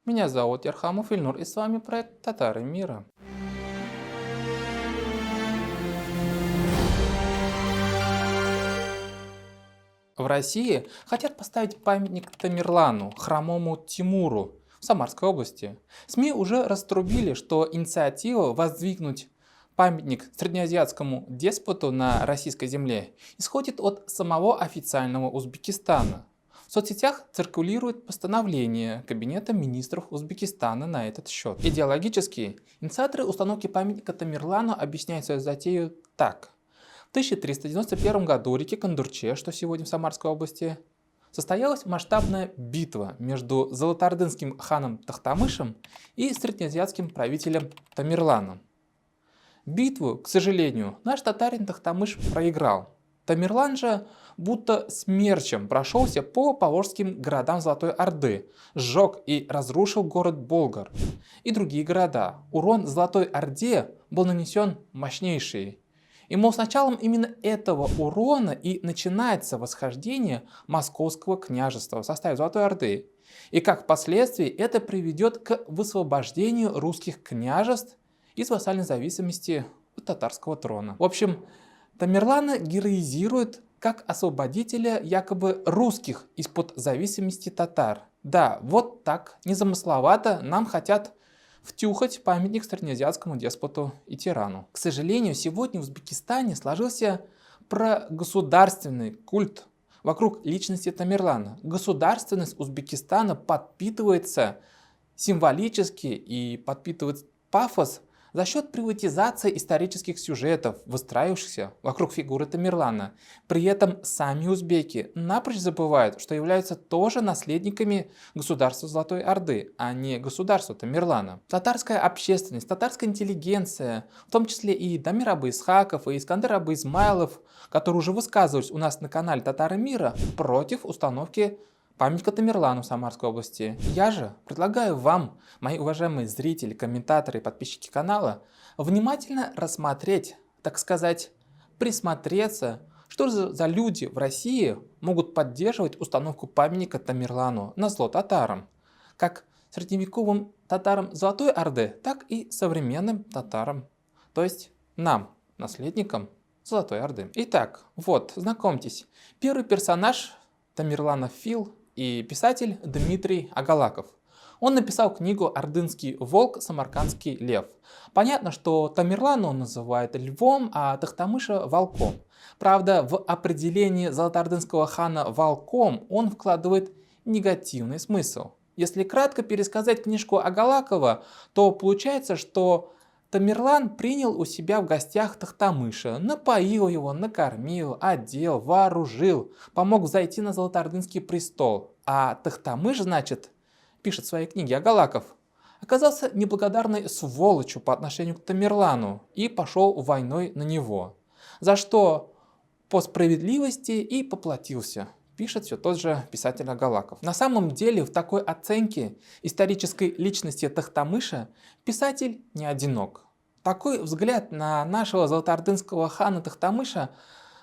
Меня зовут Ярхамов Ильнур, и с вами проект «Татары мира». В России хотят поставить памятник Тамерлану, хромому Тимуру, в Самарской области. СМИ уже раструбили, что инициатива воздвигнуть памятник среднеазиатскому деспоту на российской земле исходит от самого официального Узбекистана. В соцсетях циркулирует постановление Кабинета министров Узбекистана на этот счет. Идеологически инициаторы установки памятника Тамерлану объясняют свою затею так. В 1391 году в реке Кондурче, что сегодня в Самарской области, состоялась масштабная битва между золотоордынским ханом Тохтамышем и среднеазиатским правителем Тамерланом. Битву, к сожалению, наш татарин Тохтамыш проиграл. Тамерлан же будто смерчем прошелся по поволжским городам Золотой Орды, сжег и разрушил город Болгар и другие города. Урон Золотой Орде был нанесен мощнейший. И, мол, с началом именно этого урона и начинается восхождение Московского княжества в составе Золотой Орды. И как впоследствии это приведет к высвобождению русских княжеств из вассальной зависимости от татарского трона. В общем, Тамерлана героизирует как освободителя якобы русских из-под зависимости татар. Да, вот так, незамысловато нам хотят втюхать памятник среднеазиатскому деспоту и тирану. К сожалению, сегодня в Узбекистане сложился прогосударственный культ вокруг личности Тамерлана. Государственность Узбекистана подпитывается символически и подпитывает пафос за счет приватизации исторических сюжетов, выстраивавшихся вокруг фигуры Тамерлана. При этом сами узбеки напрочь забывают, что являются тоже наследниками государства Золотой Орды, а не государства Тамерлана. Татарская общественность, татарская интеллигенция, в том числе и Дамир Абы Исхаков и Искандер Абы Измайлов, которые уже высказывались у нас на канале «Татары мира» против установки памятника Тамерлану в Самарской области. Я же предлагаю вам, мои уважаемые зрители, комментаторы и подписчики канала, внимательно рассмотреть, так сказать, присмотреться, что же за люди в России могут поддерживать установку памятника Тамерлану на зло татарам, как средневековым татарам Золотой Орды, так и современным татарам, то есть нам, наследникам Золотой Орды. Итак, вот, знакомьтесь, первый персонаж Тамерлана Фил и писатель Дмитрий Агалаков. Он написал книгу «Ордынский волк, самаркандский лев». Понятно, что Тамерлана он называет львом, а Тохтамыша – волком. Правда, в определении золотоордынского хана волком он вкладывает негативный смысл. Если кратко пересказать книжку Агалакова, то получается, что Тамерлан принял у себя в гостях Тохтамыша, напоил его, накормил, одел, вооружил, помог зайти на золотоордынский престол. А Тохтамыш, значит, пишет в своей книге Агалаков, оказался неблагодарной сволочью по отношению к Тамерлану и пошел войной на него, за что по справедливости и поплатился. Пишет все тот же писатель Агалаков. На самом деле в такой оценке исторической личности Тохтамыша писатель не одинок. Такой взгляд на нашего золотоордынского хана Тохтамыша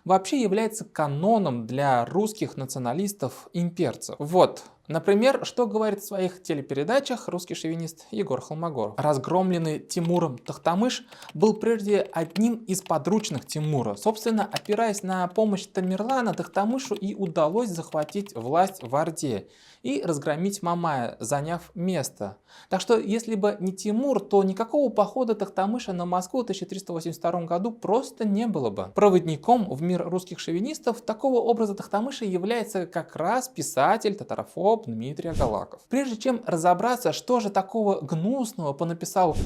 вообще является каноном для русских националистов-имперцев. Вот, например, что говорит в своих телепередачах русский шовинист Егор Холмогоров. Разгромленный Тимуром Тохтамыш был прежде одним из подручных Тимура. Собственно, опираясь на помощь Тамерлана, Тохтамышу и удалось захватить власть в Орде и разгромить Мамая, заняв место. Так что, если бы не Тимур, то никакого похода Тохтамыша на Москву в 1382 году просто не было бы. Проводником в мир русских шовинистов такого образа Тохтамыша является как раз писатель, татарофоб Дмитрий Агалаков. Прежде чем разобраться, что же такого гнусного понаписал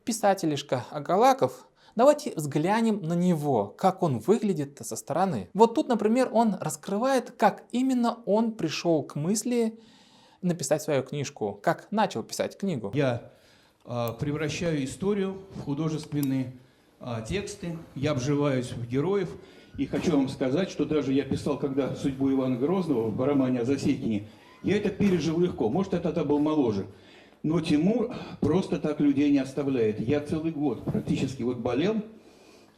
писателишка Агалаков, давайте взглянем на него, как он выглядит со стороны. Вот тут, например, он раскрывает, как именно он пришел к мысли написать свою книжку, как начал писать книгу. Я превращаю историю в художественные тексты, я обживаюсь в героев. И хочу вам сказать, что даже я писал, когда судьбу Ивана Грозного в романе о Засекине, я это пережил легко. Может, я тогда был моложе. Но Тимур просто так людей не оставляет. Я целый год практически вот болел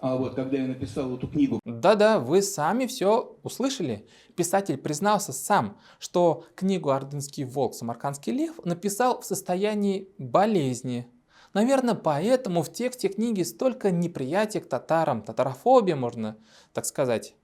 вот когда я написал эту книгу. Да-да, вы сами все услышали. Писатель признался сам, что книгу «Ордынский волк. Самаркандский лев» написал в состоянии болезни. Наверное, поэтому в тексте книги столько неприятия к татарам, татарофобия, можно так сказать.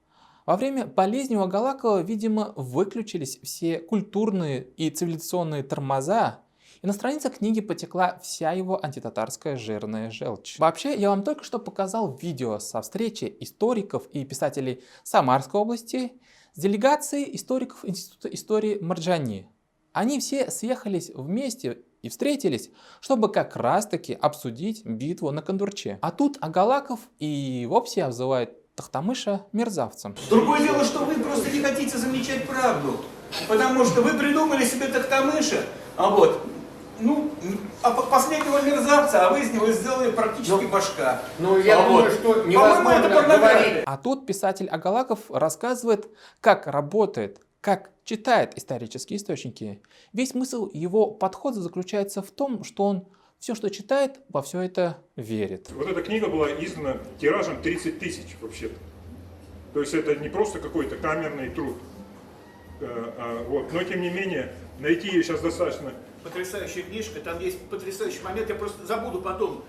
Во время болезни у Агалакова, видимо, выключились все культурные и цивилизационные тормоза, и на страницах книги потекла вся его антитатарская жирная желчь. Вообще, я вам только что показал видео со встречи историков и писателей Самарской области с делегацией историков Института истории Марджани. Они все съехались вместе и встретились, чтобы как раз-таки обсудить битву на Кондурче. А тут Агалаков и вовсе обзывает Тохтамыша мерзавцем. Другое дело, что вы просто не хотите замечать правду, потому что вы придумали себе Тохтамыша, последнего мерзавца, а вы из него сделали практически башка. Я думаю, что По-моему, невозможно это порнография. говорить. А тут писатель Агалаков рассказывает, как работает, как читает исторические источники. Весь смысл его подхода заключается в том, что он все, что читает, во все это верит. Вот эта книга была издана тиражем 30 тысяч вообще-то. То есть это не просто какой-то камерный труд. Но тем не менее, найти ее сейчас достаточно. Потрясающая книжка, там есть потрясающий момент, я просто забуду потом,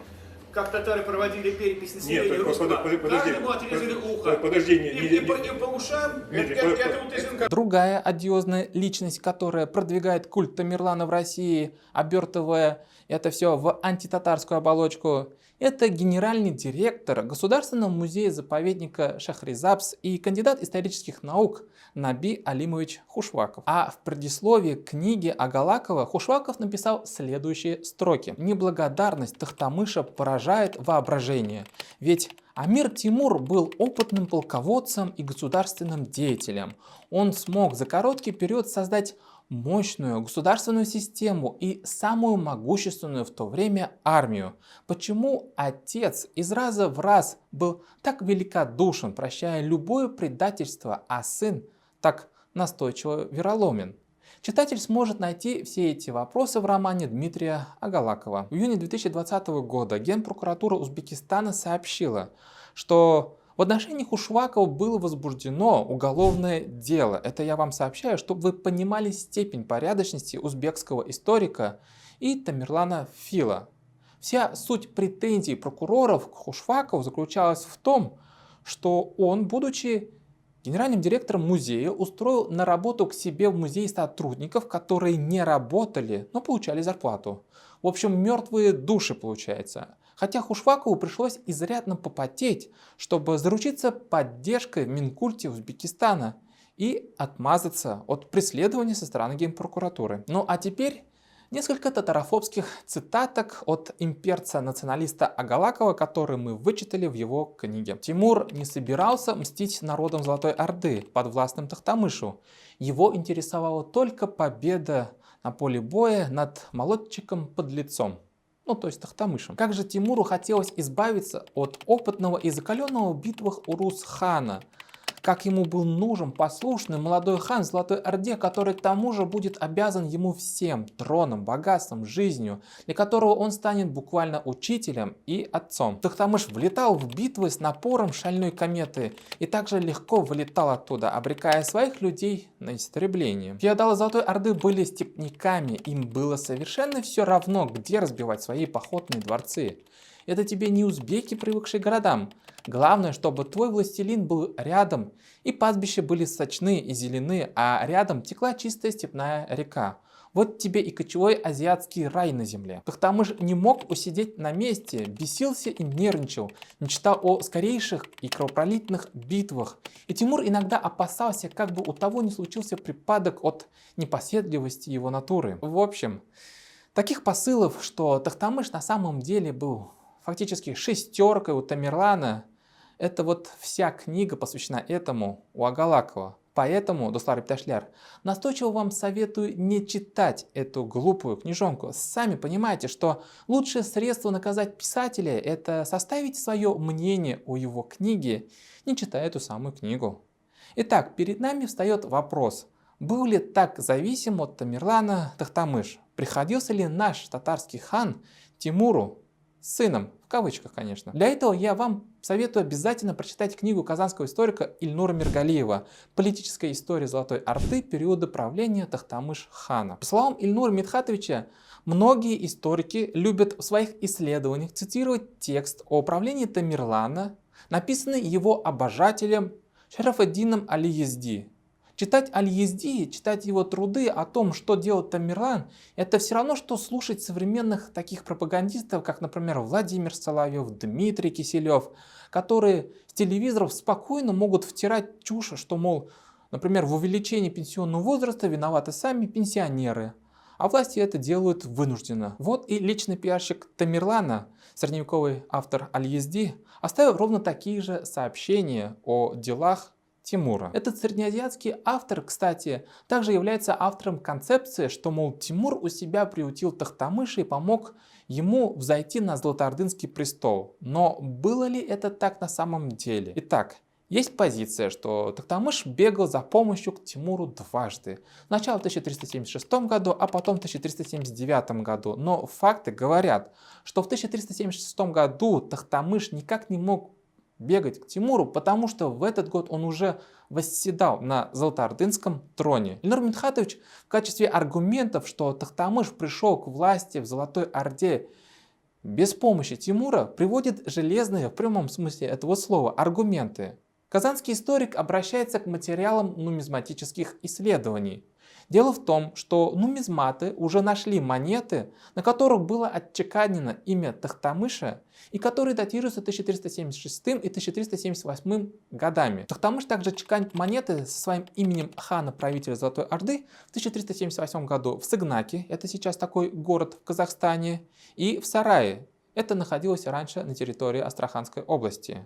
как татары проводили перепись населения Нет, русского. подожди, Каждому отрезали ухо. Подожди, И по ушам, это вот из Другая одиозная личность, которая продвигает культ Тамерлана в России, обертывая это все в антитатарскую оболочку, это генеральный директор Государственного музея-заповедника Шахризабз и кандидат исторических наук Наби Алимович Хушваков. А в предисловии книги Агалакова Хушваков написал следующие строки. «Неблагодарность Тохтамыша поражает воображение, ведь Амир Тимур был опытным полководцем и государственным деятелем. Он смог за короткий период создать мощную государственную систему и самую могущественную в то время армию. Почему отец из раза в раз был так великодушен, прощая любое предательство, а сын так настойчиво вероломен?» Читатель сможет найти все эти вопросы в романе Дмитрия Агалакова. В июне 2020 года Генпрокуратура Узбекистана сообщила, что в отношении Хушвакова было возбуждено уголовное дело. Это я вам сообщаю, чтобы вы понимали степень порядочности узбекского историка и Тамерлана Фила. Вся суть претензий прокуроров к Хушвакову заключалась в том, что он, будучи генеральным директором музея, устроил на работу к себе в музей сотрудников, которые не работали, но получали зарплату. В общем, мертвые души получается. Хотя Хушвакову пришлось изрядно попотеть, чтобы заручиться поддержкой в Минкульте Узбекистана и отмазаться от преследования со стороны Генпрокуратуры. Ну а теперь несколько татарофобских цитаток от имперца-националиста Агалакова, которые мы вычитали в его книге. Тимур не собирался мстить народам Золотой Орды, подвластным Тохтамышу. Его интересовала только победа на поле боя над молодчиком-подлецом. То есть Тохтамышем. Как же Тимуру хотелось избавиться от опытного и закаленного в битвах Урус-хана. Как ему был нужен послушный молодой хан в Золотой Орде, который к тому же будет обязан ему всем троном, богатством, жизнью, для которого он станет буквально учителем и отцом. Тохтамыш влетал в битвы с напором шальной кометы и также легко вылетал оттуда, обрекая своих людей на истребление. Феодалы Золотой Орды были степняками, им было совершенно все равно, где разбивать свои походные дворцы. Это тебе не узбеки, привыкшие к городам. Главное, чтобы твой властелин был рядом, и пастбища были сочны и зелены, а рядом текла чистая степная река. Вот тебе и кочевой азиатский рай на земле. Тохтамыш не мог усидеть на месте, бесился и нервничал, мечтал о скорейших и кровопролитных битвах. И Тимур иногда опасался, как бы у того не случился припадок от непоседливости его натуры. В общем, таких посылов, что Тохтамыш на самом деле был фактически шестеркой у Тамерлана, это вот вся книга посвящена этому у Агалакова. Поэтому, Дуслар Ипташляр, настойчиво вам советую не читать эту глупую книжонку. Сами понимаете, что лучшее средство наказать писателя – это составить свое мнение о его книге, не читая эту самую книгу. Итак, перед нами встает вопрос, был ли так зависим от Тамерлана Тохтамыш? Приходился ли наш татарский хан Тимуру сыном, в кавычках, конечно. Для этого я вам советую обязательно прочитать книгу казанского историка Ильнура Миргалиева «Политическая история Золотой Орды периода правления Тохтамыш-хана». По словам Ильнура Мидхатовича, многие историки любят в своих исследованиях цитировать текст о правлении Тамерлана, написанный его обожателем Шараф-ад-Дином Аль-Езди. Читать Аль-Езди, читать его труды о том, что делал Тамерлан, это все равно, что слушать современных таких пропагандистов, как, например, Владимир Соловьев, Дмитрий Киселев, которые с телевизоров спокойно могут втирать чушь, что, мол, например, в увеличении пенсионного возраста виноваты сами пенсионеры, а власти это делают вынужденно. Вот и личный пиарщик Тамерлана, средневековый автор Аль-Езди, оставил ровно такие же сообщения о делах Тимура. Этот среднеазиатский автор, кстати, также является автором концепции, что, мол, Тимур у себя приютил Тохтамыша и помог ему взойти на Золотоордынский престол. Но было ли это так на самом деле? Итак, есть позиция, что Тохтамыш бегал за помощью к Тимуру дважды. Сначала в 1376 году, а потом в 1379 году. Но факты говорят, что в 1376 году Тохтамыш никак не мог бегать к Тимуру, потому что в этот год он уже восседал на Золотоордынском троне. Ильнур Мидхатович в качестве аргументов, что Тохтамыш пришел к власти в Золотой Орде без помощи Тимура, приводит железные, в прямом смысле этого слова, аргументы. Казанский историк обращается к материалам нумизматических исследований. Дело в том, что нумизматы уже нашли монеты, на которых было отчеканено имя Тохтамыша и которые датируются 1376 и 1378 годами. Тохтамыш также чеканит монеты со своим именем хана-правителя Золотой Орды в 1378 году в Сыгнаке, это сейчас такой город в Казахстане, и в Сарае, это находилось раньше на территории Астраханской области.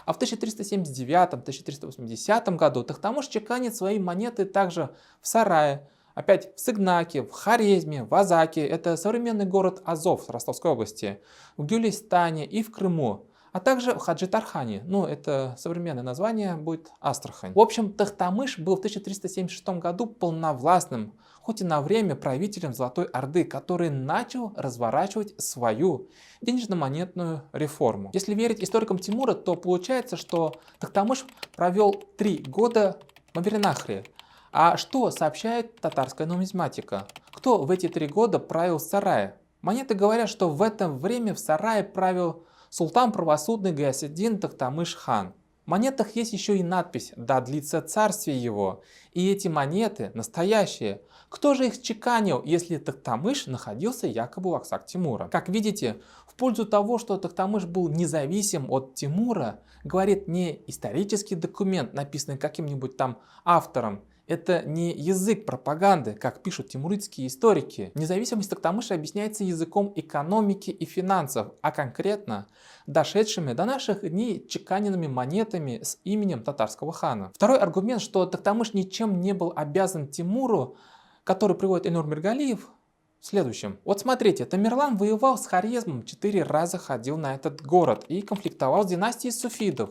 А в 1379-1380 году Тохтамыш чеканит свои монеты также в Сарае, опять в Сыгнаке, в Хорезме, в Азаке, это современный город Азов Ростовской области, в Гюлистане и в Крыму, а также в Хаджитархане, ну это современное название будет Астрахань. В общем, Тохтамыш был в 1376 году полновластным, хоть и на время правителем Золотой Орды, который начал разворачивать свою денежно-монетную реформу. Если верить историкам Тимура, то получается, что Тохтамыш провел 3 года в Мавереннахре. А что сообщает татарская нумизматика? Кто в эти 3 года правил в Сарае? Монеты говорят, что в это время в Сарае правил султан правосудный Гаясиддин Тохтамыш-хан. В монетах есть еще и надпись «Да длится царствие его». И эти монеты настоящие. Кто же их чеканил, если Тохтамыш находился якобы в аксах Тимура? Как видите, в пользу того, что Тохтамыш был независим от Тимура, говорит не исторический документ, написанный каким-нибудь там автором. Это не язык пропаганды, как пишут тимуридские историки. Независимость Тохтамыша объясняется языком экономики и финансов, а конкретно дошедшими до наших дней чеканенными монетами с именем татарского хана. Второй аргумент, что Тохтамыш ничем не был обязан Тимуру, который приводит Ильнур Миргалиев, в следующем. Вот смотрите, Тамерлан воевал с Хорезмом, 4 раза ходил на этот город и конфликтовал с династией суфидов.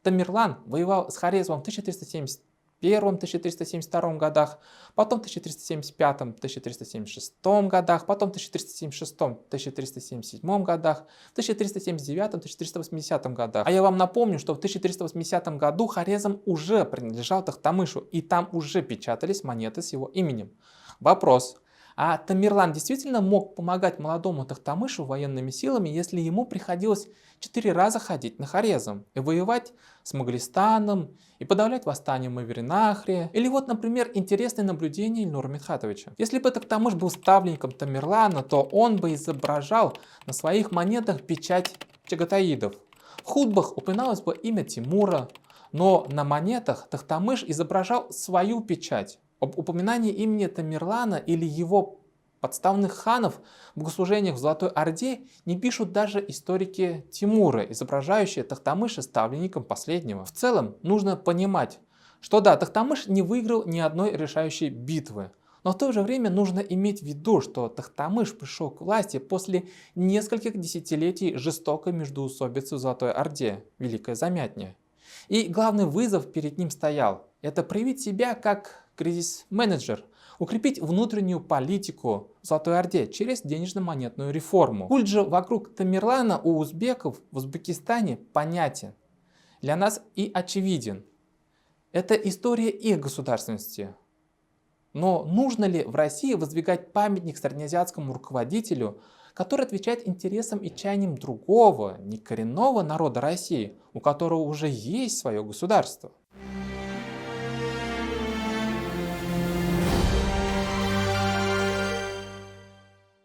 Тамерлан воевал с Хорезмом в 1371-1372 годах, потом в 1375-1376 годах, потом в 1376-1377 годах, в 1379-1380 годах. А я вам напомню, что в 1380 году Хорезм уже принадлежал Тохтамышу, и там уже печатались монеты с его именем. Вопрос. А Тамерлан действительно мог помогать молодому Тохтамышу военными силами, если ему приходилось 4 раза ходить на Хорезм и воевать с Моголистаном и подавлять восстание в Мавереннахре? Или вот, например, интересное наблюдение Ильнура Мидхатовича. Если бы Тохтамыш был ставленником Тамерлана, то он бы изображал на своих монетах печать чагатаидов. В хутбах упоминалось бы имя Тимура, но на монетах Тохтамыш изображал свою печать. Об упоминании имени Тамерлана или его подставных ханов в богослужениях в Золотой Орде не пишут даже историки Тимура, изображающие Тохтамыша ставленником последнего. В целом нужно понимать, что да, Тохтамыш не выиграл ни одной решающей битвы, но в то же время нужно иметь в виду, что Тохтамыш пришел к власти после нескольких десятилетий жестокой междоусобицы в Золотой Орде, Великая Замятня. И главный вызов перед ним стоял – это проявить себя как кризис-менеджер, укрепить внутреннюю политику в Золотой Орде через денежно-монетную реформу. Культ же вокруг Тамерлана у узбеков в Узбекистане понятен. Для нас и очевиден. Это история их государственности. Но нужно ли в России воздвигать памятник среднеазиатскому руководителю, который отвечает интересам и чаяниям другого, некоренного народа России, у которого уже есть свое государство?